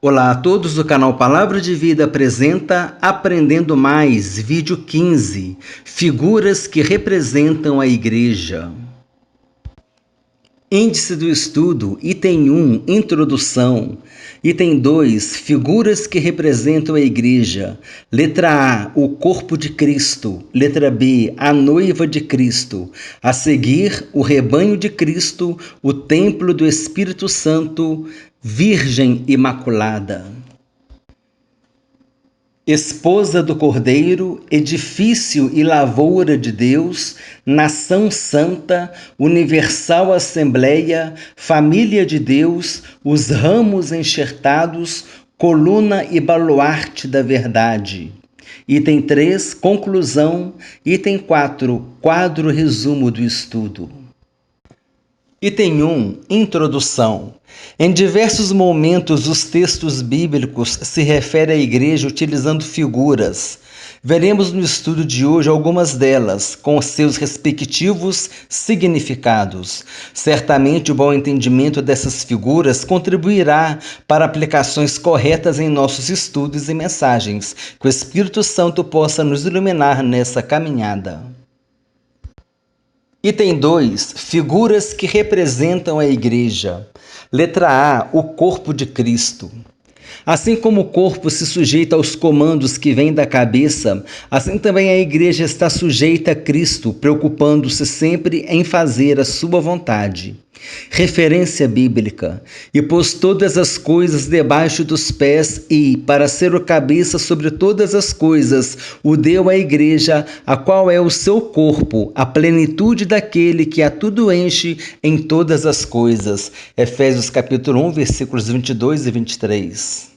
Olá a todos, o canal Palavra de Vida apresenta Aprendendo Mais, vídeo 15, Figuras que representam a Igreja. Índice do estudo, item 1, Introdução. Item 2, Figuras que representam a Igreja. Letra A, o corpo de Cristo. Letra B, a noiva de Cristo. A seguir, o rebanho de Cristo, o templo do Espírito Santo, Virgem Imaculada. Esposa do Cordeiro, edifício e lavoura de Deus, nação santa, universal assembleia, família de Deus, os ramos enxertados, coluna e baluarte da verdade. Item 3, conclusão. Item 4, quadro resumo do estudo. Item 1, introdução. Em diversos momentos, os textos bíblicos se referem à igreja utilizando figuras. Veremos no estudo de hoje algumas delas, com seus respectivos significados. Certamente, o bom entendimento dessas figuras contribuirá para aplicações corretas em nossos estudos e mensagens. Que o Espírito Santo possa nos iluminar nessa caminhada. Item 2, figuras que representam a igreja. Letra A, o corpo de Cristo. Assim como o corpo se sujeita aos comandos que vêm da cabeça, assim também a igreja está sujeita a Cristo, preocupando-se sempre em fazer a sua vontade. Referência bíblica. E pôs todas as coisas debaixo dos pés e, para ser o cabeça sobre todas as coisas, o deu à igreja, a qual é o seu corpo, a plenitude daquele que a tudo enche em todas as coisas. Efésios capítulo 1, versículos 22 e 23.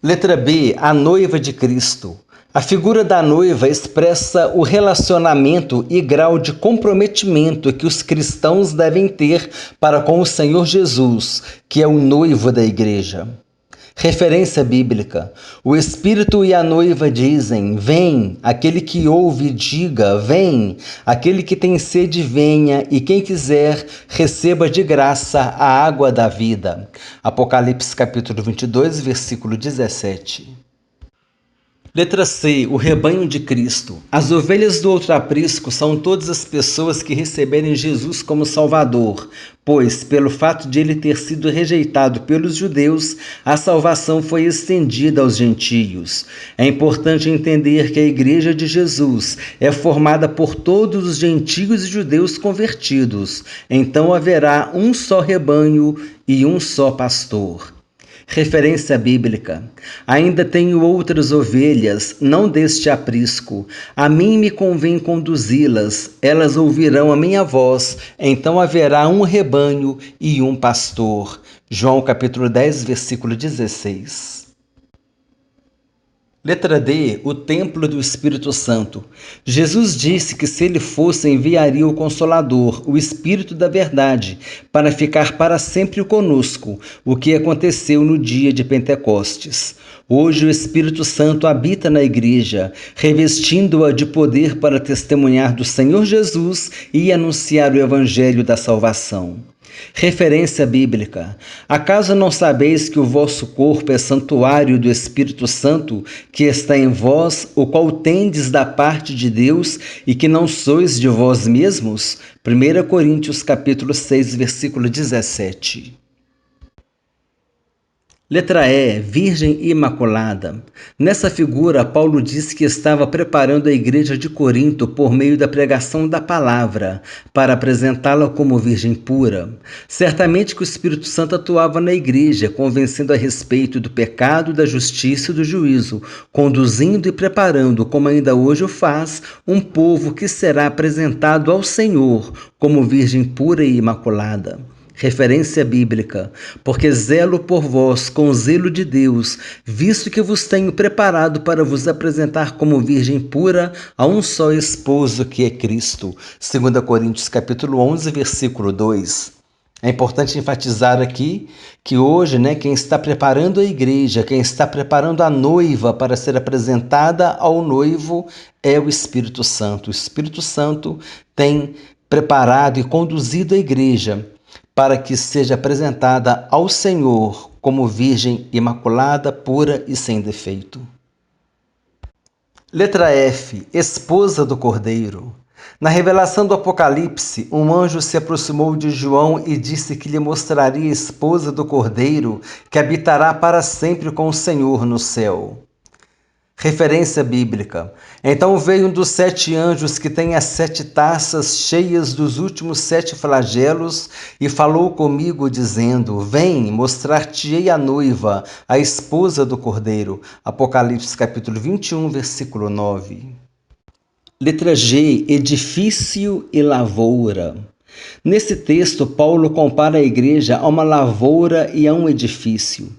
Letra B, a noiva de Cristo. A figura da noiva expressa o relacionamento e grau de comprometimento que os cristãos devem ter para com o Senhor Jesus, que é o noivo da igreja. Referência bíblica. O Espírito e a noiva dizem: vem. Aquele que ouve, diga: vem. Aquele que tem sede, venha. E quem quiser, receba de graça a água da vida. Apocalipse capítulo 22, versículo 17. Letra C, o rebanho de Cristo. As ovelhas do outro aprisco são todas as pessoas que receberem Jesus como Salvador, pois, pelo fato de ele ter sido rejeitado pelos judeus, a salvação foi estendida aos gentios. É importante entender que a Igreja de Jesus é formada por todos os gentios e judeus convertidos. Então haverá um só rebanho e um só pastor. Referência bíblica. Ainda tenho outras ovelhas, não deste aprisco. A mim me convém conduzi-las. Elas ouvirão a minha voz. Então haverá um rebanho e um pastor. João capítulo 10, versículo 16. Letra D, o templo do Espírito Santo. Jesus disse que se ele fosse, enviaria o Consolador, o Espírito da Verdade, para ficar para sempre conosco, o que aconteceu no dia de Pentecostes. Hoje o Espírito Santo habita na igreja, revestindo-a de poder para testemunhar do Senhor Jesus e anunciar o Evangelho da salvação. Referência bíblica. Acaso não sabeis que o vosso corpo é santuário do Espírito Santo, que está em vós, o qual tendes da parte de Deus, e que não sois de vós mesmos? 1 Coríntios capítulo 6, versículo 17. Letra E, Virgem Imaculada. Nessa figura, Paulo diz que estava preparando a igreja de Corinto por meio da pregação da palavra, para apresentá-la como virgem pura. Certamente que o Espírito Santo atuava na igreja, convencendo a respeito do pecado, da justiça e do juízo, conduzindo e preparando, como ainda hoje o faz, um povo que será apresentado ao Senhor como virgem pura e imaculada. Referência bíblica, porque zelo por vós com o zelo de Deus, visto que vos tenho preparado para vos apresentar como virgem pura a um só esposo que é Cristo. 2 Coríntios capítulo 11, versículo 2. É importante enfatizar aqui que hoje, quem está preparando a igreja, quem está preparando a noiva para ser apresentada ao noivo é o Espírito Santo. O Espírito Santo tem preparado e conduzido a igreja para que seja apresentada ao Senhor como virgem imaculada, pura e sem defeito. Letra F. Esposa do Cordeiro. Na revelação do Apocalipse, um anjo se aproximou de João e disse que lhe mostraria a esposa do Cordeiro, que habitará para sempre com o Senhor no céu. Referência bíblica. Então veio um dos 7 anjos que tem as 7 taças cheias dos últimos 7 flagelos e falou comigo dizendo: Vem, mostrar-te-ei a noiva, a esposa do Cordeiro. Apocalipse capítulo 21, versículo 9. Letra G. Edifício e lavoura. Nesse texto, Paulo compara a igreja a uma lavoura e a um edifício.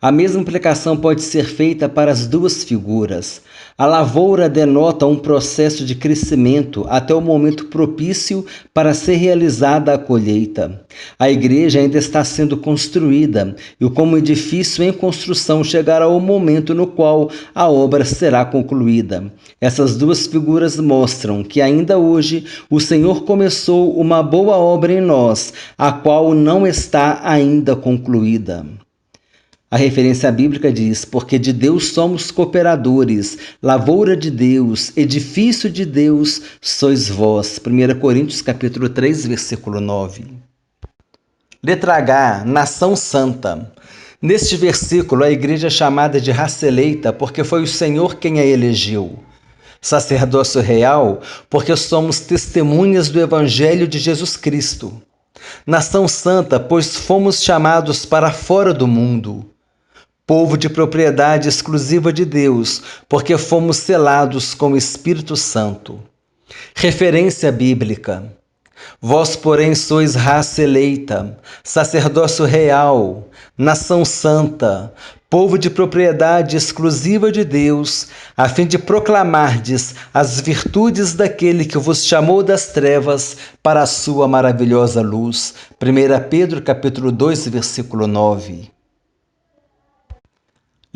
A mesma implicação pode ser feita para as duas figuras. A lavoura denota um processo de crescimento até o momento propício para ser realizada a colheita. A igreja ainda está sendo construída e, como edifício em construção, chegará o momento no qual a obra será concluída. Essas duas figuras mostram que ainda hoje o Senhor começou uma boa obra em nós, a qual não está ainda concluída. A referência bíblica diz: porque de Deus somos cooperadores, lavoura de Deus, edifício de Deus sois vós. 1 Coríntios capítulo 3, versículo 9. Letra H. Nação Santa. Neste versículo, a igreja é chamada de raça eleita porque foi o Senhor quem a elegeu. Sacerdócio real, porque somos testemunhas do Evangelho de Jesus Cristo. Nação Santa, pois fomos chamados para fora do mundo. Povo de propriedade exclusiva de Deus, porque fomos selados com o Espírito Santo. Referência bíblica. Vós, porém, sois raça eleita, sacerdócio real, nação santa, povo de propriedade exclusiva de Deus, a fim de proclamardes as virtudes daquele que vos chamou das trevas para a sua maravilhosa luz. 1 Pedro capítulo 2, versículo 9.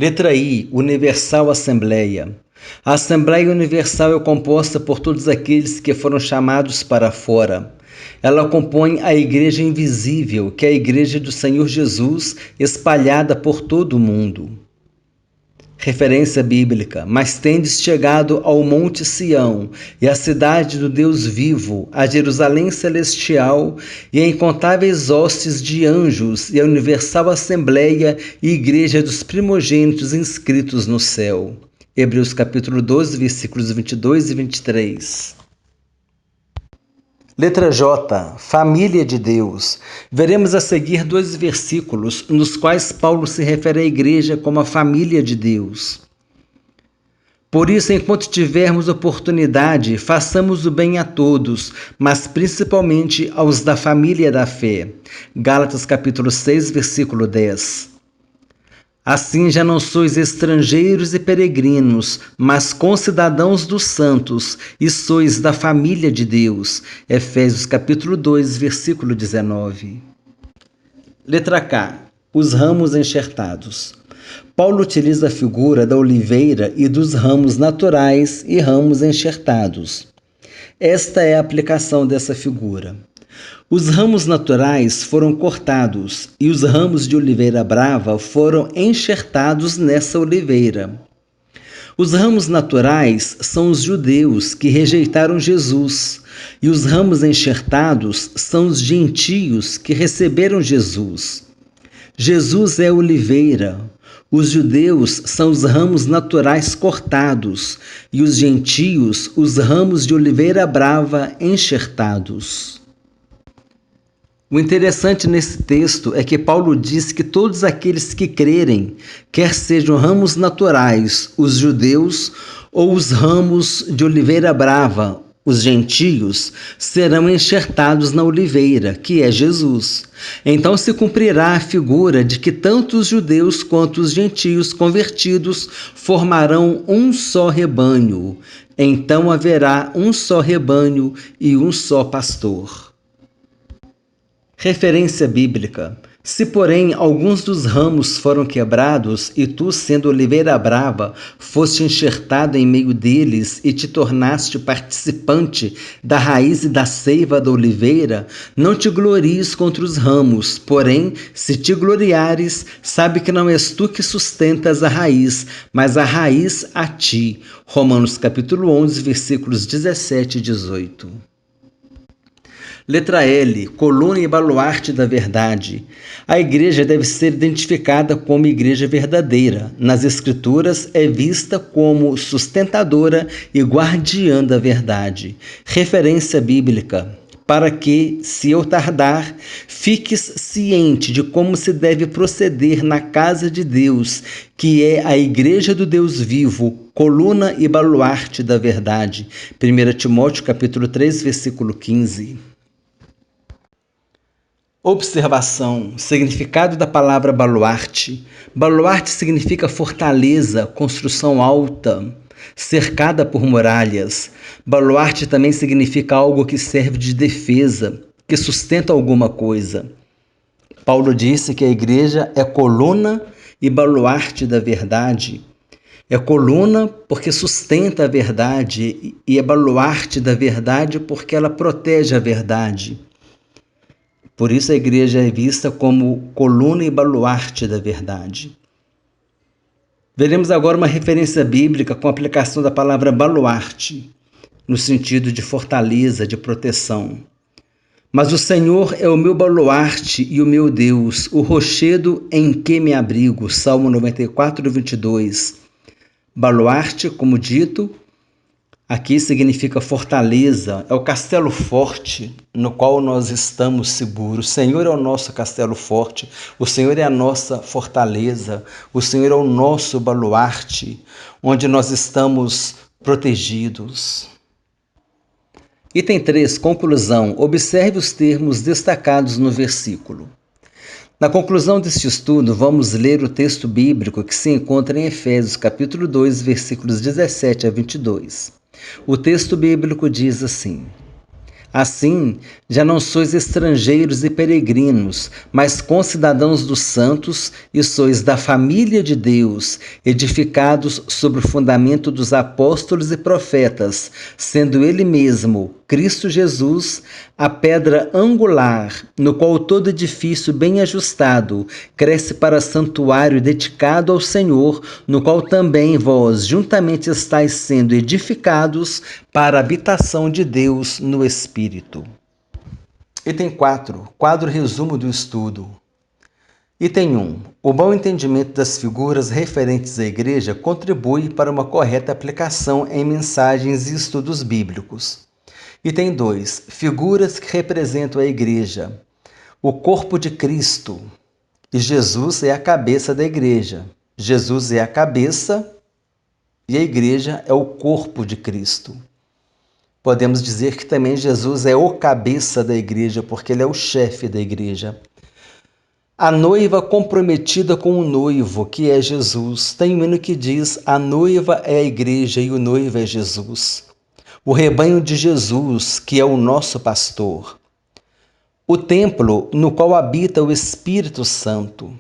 Letra I. Universal Assembleia. A Assembleia Universal é composta por todos aqueles que foram chamados para fora. Ela compõe a Igreja invisível, que é a Igreja do Senhor Jesus, espalhada por todo o mundo. Referência bíblica. Mas tendes chegado ao Monte Sião, e à cidade do Deus vivo, a Jerusalém celestial, e a incontáveis hostes de anjos, e a universal Assembleia e Igreja dos primogênitos inscritos no céu. Hebreus capítulo 12, versículos 22 e 23. Letra J. Família de Deus. Veremos a seguir 2 versículos nos quais Paulo se refere à igreja como a família de Deus. Por isso, enquanto tivermos oportunidade, façamos o bem a todos, mas principalmente aos da família da fé. Gálatas capítulo 6, versículo 10. Assim já não sois estrangeiros e peregrinos, mas concidadãos dos santos, e sois da família de Deus. Efésios capítulo 2, versículo 19. Letra K. Os ramos enxertados. Paulo utiliza a figura da oliveira e dos ramos naturais e ramos enxertados. Esta é a aplicação dessa figura. Os ramos naturais foram cortados e os ramos de oliveira brava foram enxertados nessa oliveira. Os ramos naturais são os judeus que rejeitaram Jesus, e os ramos enxertados são os gentios que receberam Jesus. Jesus é a oliveira. Os judeus são os ramos naturais cortados, e os gentios os ramos de oliveira brava enxertados. O interessante nesse texto é que Paulo diz que todos aqueles que crerem, quer sejam ramos naturais, os judeus, ou os ramos de oliveira brava, os gentios, serão enxertados na oliveira, que é Jesus. Então se cumprirá a figura de que tanto os judeus quanto os gentios convertidos formarão um só rebanho. Então haverá um só rebanho e um só pastor. Referência bíblica. Se, porém, alguns dos ramos foram quebrados, e tu, sendo oliveira brava, foste enxertado em meio deles e te tornaste participante da raiz e da seiva da oliveira, não te glories contra os ramos, porém, se te gloriares, sabe que não és tu que sustentas a raiz, mas a raiz a ti. Romanos capítulo 11, versículos 17 e 18. Letra L, coluna e baluarte da verdade. A igreja deve ser identificada como igreja verdadeira. Nas Escrituras é vista como sustentadora e guardiã da verdade. Referência bíblica. Para que, se eu tardar, fiques ciente de como se deve proceder na casa de Deus, que é a igreja do Deus vivo, coluna e baluarte da verdade. 1 Timóteo capítulo 3, versículo 15. Observação: significado da palavra baluarte. Baluarte significa fortaleza, construção alta, cercada por muralhas. Baluarte também significa algo que serve de defesa, que sustenta alguma coisa. Paulo disse que a igreja é coluna e baluarte da verdade. É coluna porque sustenta a verdade e é baluarte da verdade porque ela protege a verdade. Por isso a igreja é vista como coluna e baluarte da verdade. Veremos agora uma referência bíblica com a aplicação da palavra baluarte, no sentido de fortaleza, de proteção. Mas o Senhor é o meu baluarte e o meu Deus, o rochedo em que me abrigo. Salmo 94, 22. Baluarte, como dito, aqui significa fortaleza, é o castelo forte no qual nós estamos seguros. O Senhor é o nosso castelo forte, o Senhor é a nossa fortaleza, o Senhor é o nosso baluarte, onde nós estamos protegidos. Item 3, conclusão. Observe os termos destacados no versículo. Na conclusão deste estudo, vamos ler o texto bíblico que se encontra em Efésios capítulo 2, versículos 17 a 22. O texto bíblico diz assim: assim, já não sois estrangeiros e peregrinos, mas concidadãos dos santos, e sois da família de Deus, edificados sobre o fundamento dos apóstolos e profetas, sendo Ele mesmo, Cristo Jesus, a pedra angular, no qual todo edifício bem ajustado cresce para santuário dedicado ao Senhor, no qual também vós juntamente estáis sendo edificados para a habitação de Deus no Espírito. Item 4. Quadro resumo do estudo. Item 1. O bom entendimento das figuras referentes à igreja contribui para uma correta aplicação em mensagens e estudos bíblicos. Item 2. Figuras que representam a igreja. O corpo de Cristo. E Jesus é a cabeça da igreja. Jesus é a cabeça e a igreja é o corpo de Cristo. Podemos dizer que também Jesus é o cabeça da igreja, porque ele é o chefe da igreja. A noiva comprometida com o noivo, que é Jesus. Tem um hino que diz: a noiva é a igreja e o noivo é Jesus. O rebanho de Jesus, que é o nosso pastor. O templo no qual habita o Espírito Santo.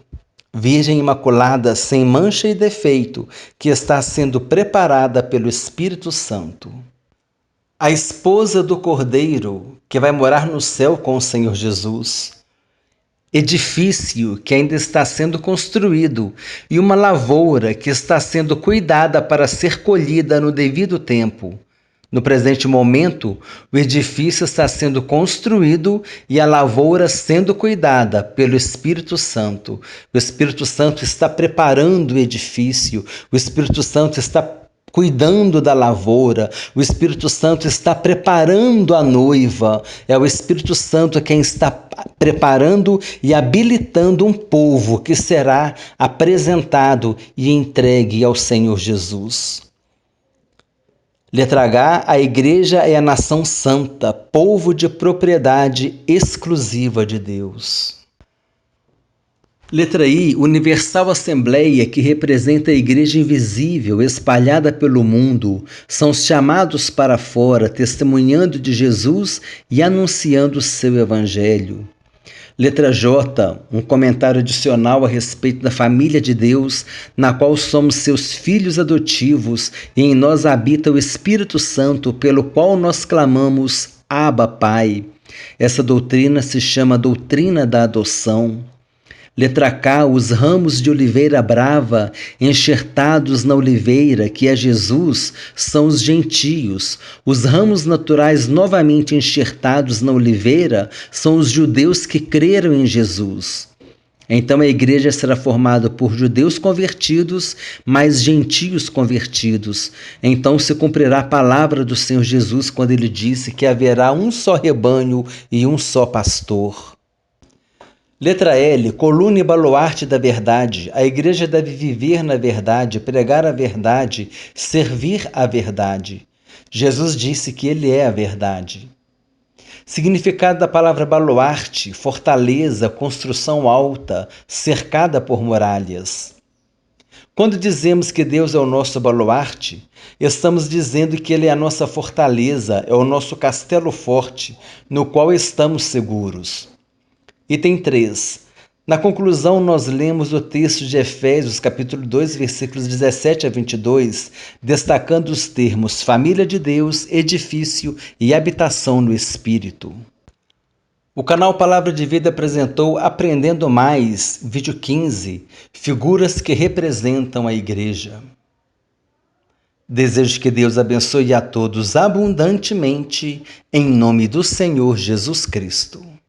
Virgem Imaculada, sem mancha e defeito, que está sendo preparada pelo Espírito Santo. A esposa do Cordeiro, que vai morar no céu com o Senhor Jesus. Edifício que ainda está sendo construído e uma lavoura que está sendo cuidada para ser colhida no devido tempo. No presente momento, o edifício está sendo construído e a lavoura sendo cuidada pelo Espírito Santo. O Espírito Santo está preparando o edifício, o Espírito Santo está cuidando da lavoura, o Espírito Santo está preparando a noiva. É o Espírito Santo quem está preparando e habilitando um povo que será apresentado e entregue ao Senhor Jesus. Letra H, a igreja é a nação santa, povo de propriedade exclusiva de Deus. Letra I, Universal Assembleia, que representa a igreja invisível espalhada pelo mundo, são os chamados para fora, testemunhando de Jesus e anunciando o seu evangelho. Letra J, um comentário adicional a respeito da família de Deus, na qual somos seus filhos adotivos e em nós habita o Espírito Santo, pelo qual nós clamamos, Abba, Pai. Essa doutrina se chama doutrina da adoção. Letra K, os ramos de oliveira brava enxertados na oliveira, que é Jesus, são os gentios. Os ramos naturais novamente enxertados na oliveira são os judeus que creram em Jesus. Então a igreja será formada por judeus convertidos, mais gentios convertidos. Então se cumprirá a palavra do Senhor Jesus quando ele disse que haverá um só rebanho e um só pastor. Letra L, coluna e baluarte da verdade. A igreja deve viver na verdade, pregar a verdade, servir a verdade. Jesus disse que ele é a verdade. Significado da palavra baluarte, fortaleza, construção alta, cercada por muralhas. Quando dizemos que Deus é o nosso baluarte, estamos dizendo que ele é a nossa fortaleza, é o nosso castelo forte, no qual estamos seguros. Item 3. Na conclusão, nós lemos o texto de Efésios, capítulo 2, versículos 17 a 22, destacando os termos família de Deus, edifício e habitação no Espírito. O canal Palavra de Vida apresentou Aprendendo Mais, vídeo 15, figuras que representam a Igreja. Desejo que Deus abençoe a todos abundantemente, em nome do Senhor Jesus Cristo.